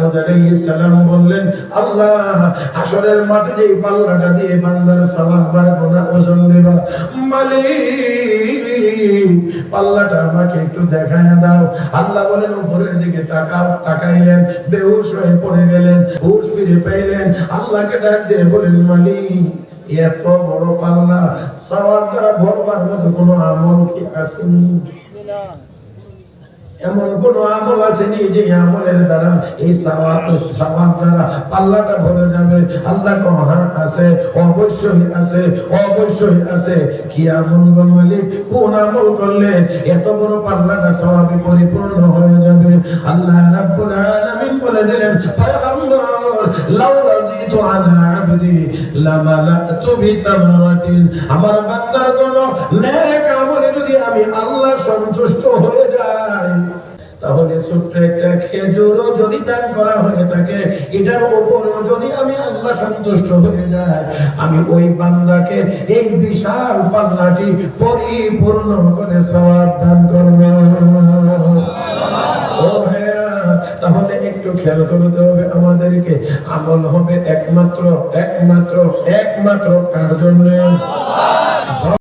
দাউদ আলাইহিস সালাম বললেন, আল্লাহ হাসরের মাঠে যে পাল্লাটা দিয়ে বান্দার সওয়াব আর গুনাহ ওজন দিবা, মালিক পাল্লাটা আমাকে একটু দেখায় দাও। আল্লাহ বলেন, উপরের দিকে তাকাও। তাকাইলেন, বেহুশ হয়ে পড়ে গেলেন। হুশ ফিরে পাইলেন, আল্লাহকে ডাক দিয়ে বলেন, মালিক এত বড় পাল্লা, সওয়াব দ্বারা ভরবার মতো কোনো আমল কি আসেনি? এমন কোন আমল আসেনি যে আমলের দ্বারা এই সওয়াব দ্বারা পাল্লাটা ভরে যাবে? আল্লাহ কয়, হ্যাঁ আছে, অবশ্যই আছে, অবশ্যই আছে। কি আমল গো মালিক? কোন আমল করলে এত বড় পাল্লাটা সওয়াবে পরিপূর্ণ হয়ে যাবে? আল্লাহ রাব্বুল আলামিন বলে দিলেন, পয়গম্বর, লাউ রাদিতু আলা আবদি লামালাতু বিতামারাতিন, আমার বান্দার কোন নেক আমলে যদি আমি আল্লাহ সন্তুষ্ট হয়ে যাই, তাহলে ছোট্ট একটা খেজুরও যদি দান করা হয়ে থাকে, এটার উপরেও যদি আমি আল্লাহ সন্তুষ্ট হয়ে যাই, আমি ওই বান্দাকে এই বিশাল পাল্লাটি পরিপূর্ণ করে সওয়াব দান করব। ও ভাইরা, তাহলে একটু খেয়াল করতে হবে আমাদেরকে, আমল হবে একমাত্র কার জন্য?